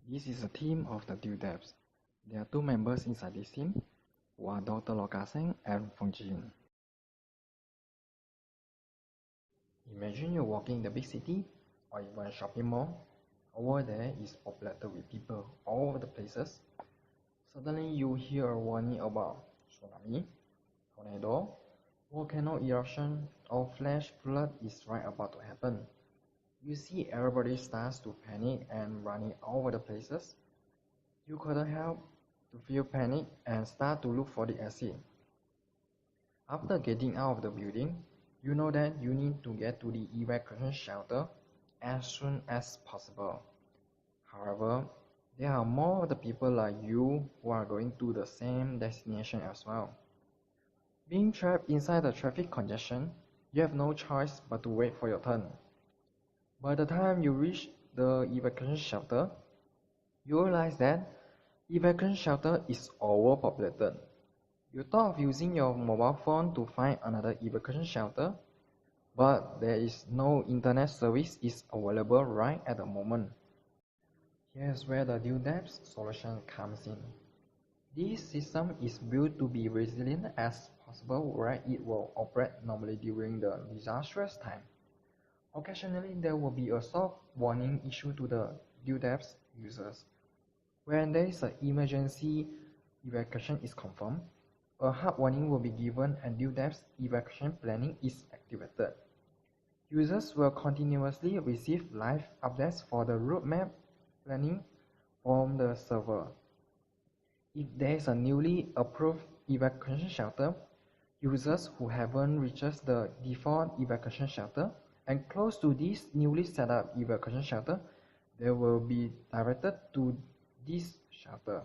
This is a team of the Dewdeps. There are two members inside this team, who are Dr. Lokaseng and Fongjin. Imagine you're walking in the big city or even a shopping mall. Over there is populated with people all over the places. Suddenly you hear a warning about tsunami, tornado, volcano eruption, or flash flood is right about to happen. You see everybody starts to panic and running all over the places. You couldn't help to feel panic and start to look for the exit. After getting out of the building, you know that you need to get to the evacuation shelter as soon as possible. However, there are more of the people like you who are going to the same destination as well. Being trapped inside the traffic congestion, you have no choice but to wait for your turn. By the time you reach the evacuation shelter, you realize that evacuation shelter is overpopulated. You thought of using your mobile phone to find another evacuation shelter, but there is no internet service is available right at the moment. Here's where the Dewdeps solution comes in. This system is built to be resilient as possible where it will operate normally during the disastrous time. Occasionally, there will be a soft warning issued to the Dewdeps users. When there is an emergency evacuation is confirmed, a hard warning will be given and Dewdeps evacuation planning is activated. Users will continuously receive live updates for the roadmap planning from the server. If there is a newly approved evacuation shelter, users who haven't reached the default evacuation shelter and close to this newly set up evacuation shelter, they will be directed to this shelter.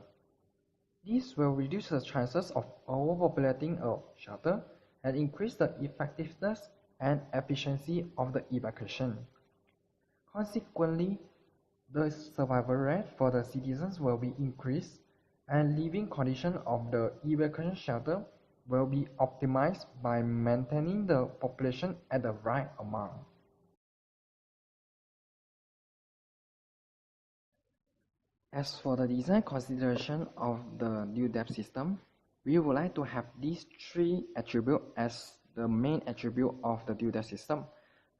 This will reduce the chances of overpopulating a shelter and increase the effectiveness and efficiency of the evacuation. Consequently, the survival rate for the citizens will be increased and living conditions of the evacuation shelter will be optimized by maintaining the population at the right amount. As for the design consideration of the Dewdeps system, we would like to have these three attributes as the main attribute of the Dewdeps system.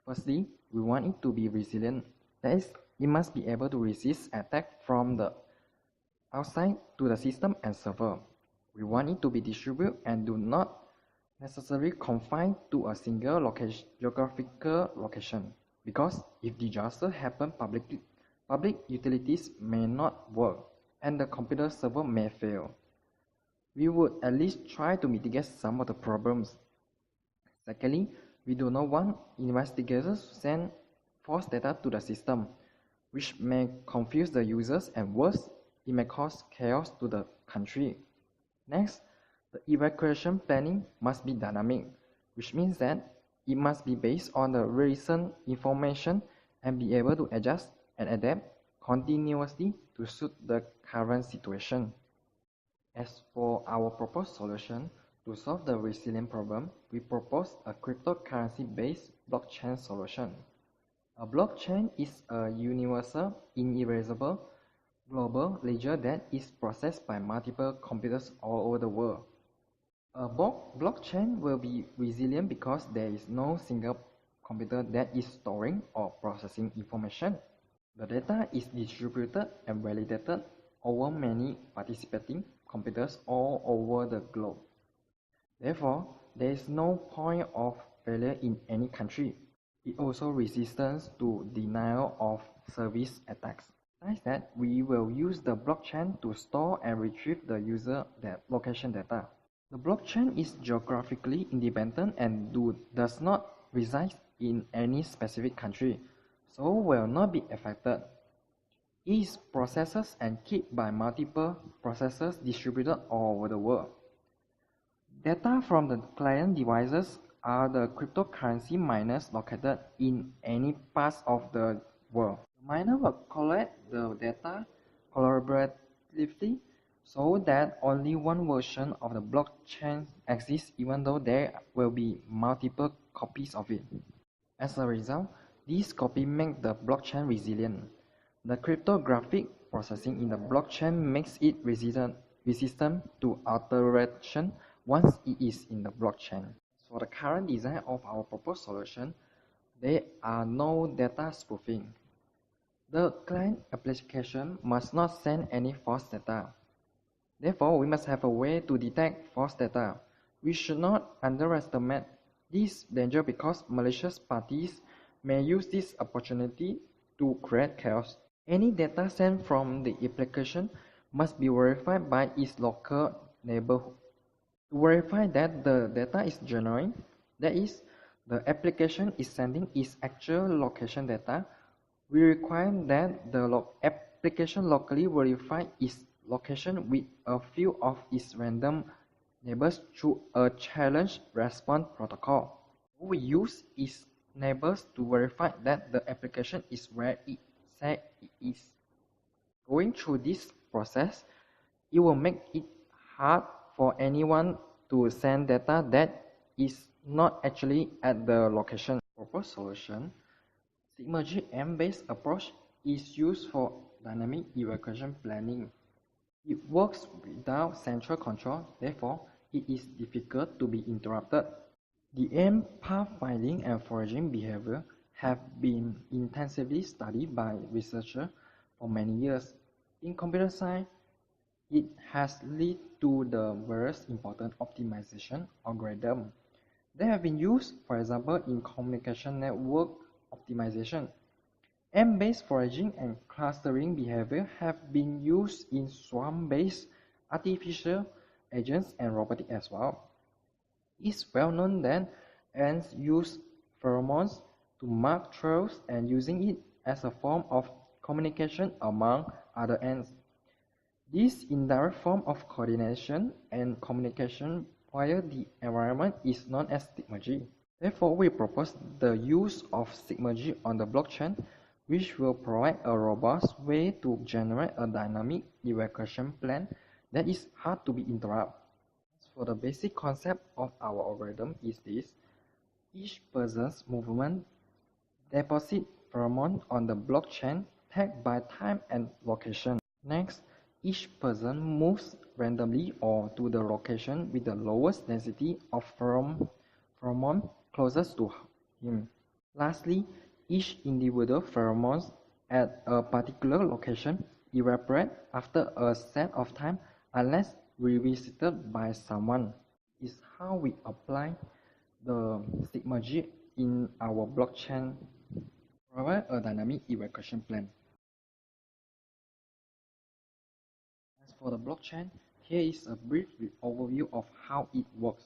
Firstly, we want it to be resilient. That is, it must be able to resist attack from the outside to the system and server. We want it to be distributed and do not necessarily confined to a single geographical location, because if disaster happen, public utilities may not work and the computer server may fail. We would at least try to mitigate some of the problems. Secondly, we do not want investigators to send false data to the system, which may confuse the users and worse, it may cause chaos to the country. Next, the evacuation planning must be dynamic, which means that it must be based on the recent information and be able to adjust and adapt continuously to suit the current situation. As for our proposed solution, to solve the resilient problem, we propose a cryptocurrency-based blockchain solution. A blockchain is a universal, inerasable, global ledger that is processed by multiple computers all over the world. A blockchain will be resilient because there is no single computer that is storing or processing information. The data is distributed and validated over many participating computers all over the globe. Therefore, there is no point of failure in any country. It also resists to denial of service attacks. Besides that, we will use the blockchain to store and retrieve the user location data. The blockchain is geographically independent and does not reside in any specific country, so will not be affected. It is processed and kept by multiple processors distributed all over the world. Data from the client devices are the cryptocurrency miners located in any parts of the world. The miner will collect the data collaboratively so that only one version of the blockchain exists even though there will be multiple copies of it. As a result, these copies make the blockchain resilient. The cryptographic processing in the blockchain makes it resistant to alteration once it is in the blockchain. For the current design of our proposed solution, there are no data spoofing. The client application must not send any false data. Therefore, we must have a way to detect false data. We should not underestimate this danger because malicious parties may use this opportunity to create chaos. Any data sent from the application must be verified by its local neighborhood. To verify that the data is genuine, that is, the application is sending its actual location data, we require that the application locally verify its location with a few of its random neighbors through a challenge response protocol. We use its neighbors to verify that the application is where it says it is. Going through this process, it will make it hard for anyone to send data that is not actually at the location. Proposed solution, Sigma-G M-based approach is used for dynamic evacuation planning. It works without central control, therefore it is difficult to be interrupted. The M pathfinding and foraging behavior have been intensively studied by researchers for many years. In computer science, it has led to the various important optimization algorithms that have been used, for example, in communication network optimization. M-based foraging and clustering behavior have been used in swarm-based artificial agents and robotics as well. It's well known that ants use pheromones to mark trails and using it as a form of communication among other ants. This indirect form of coordination and communication via the environment is known as Sigma-G. Therefore, we propose the use of Sigma-G on the blockchain, which will provide a robust way to generate a dynamic evacuation plan that is hard to be interrupted. For the basic concept of our algorithm is this: each person's movement deposits pheromone on the blockchain tagged by time and location. Next, each person moves randomly or to the location with the lowest density of pheromone closest to him. Lastly, each individual pheromones at a particular location evaporate after a set of time unless revisited by someone. This is how we apply the Sigma-G in our blockchain to provide a dynamic evacuation plan. As for the blockchain, here is a brief overview of how it works.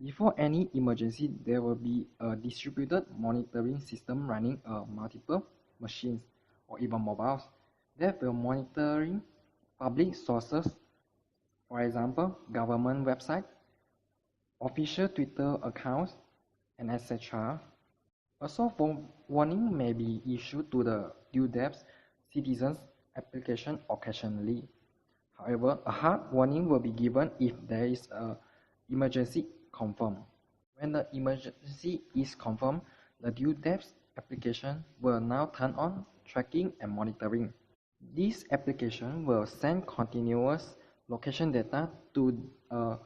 Before any emergency, there will be a distributed monitoring system running multiple machines or even mobiles that will monitoring public sources, for example, government websites, official Twitter accounts, and etc. A soft warning may be issued to the Dewdeps citizens application occasionally. However, a hard warning will be given if there is an emergency confirmed. When the emergency is confirmed, the Dewdeps application will now turn on tracking and monitoring. This application will send continuous location data to a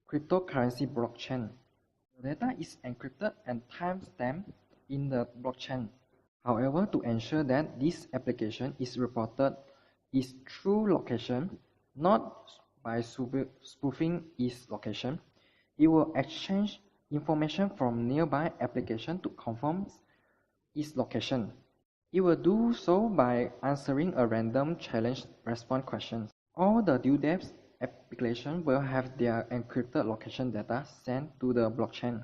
cryptocurrency blockchain. The data is encrypted and time-stamped in the blockchain. However, to ensure that this application is reported its true location, not by spoofing its location, it will exchange information from nearby application to confirm its location. It will do so by answering a random challenge response question. All the Dewdeps applications will have their encrypted location data sent to the blockchain.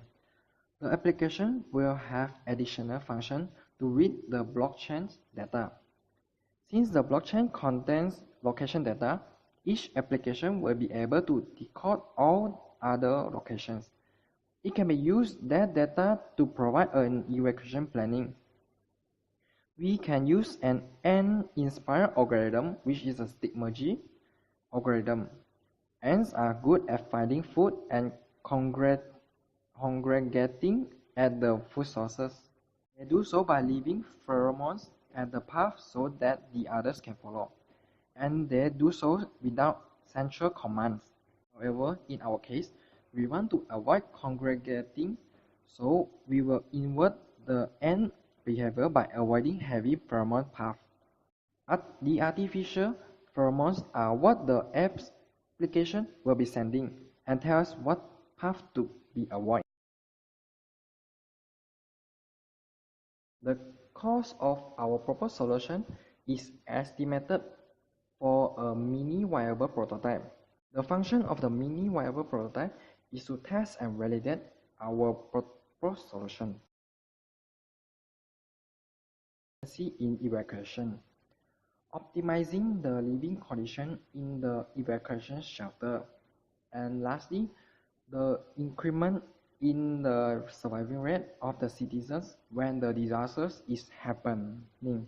The application will have additional function to read the blockchain's data. Since the blockchain contains location data, each application will be able to decode all other locations. It can be used that data to provide an evacuation planning. We can use an ant-inspired algorithm, which is a Sigma-G algorithm. Ants are good at finding food and congregating at the food sources. They do so by leaving pheromones at the path so that the others can follow. and they do so without central commands. However, in our case, we want to avoid congregating, so we will invert the end behavior by avoiding heavy pheromone paths. The artificial pheromones are what the application will be sending and tell us what path to be avoided. The cost of our proposed solution is estimated for a mini viable prototype. The function of the mini viable prototype is to test and validate our proposed solution. In evacuation, optimizing the living condition in the evacuation shelter, and lastly, the increment in the surviving rate of the citizens when the disasters is happening.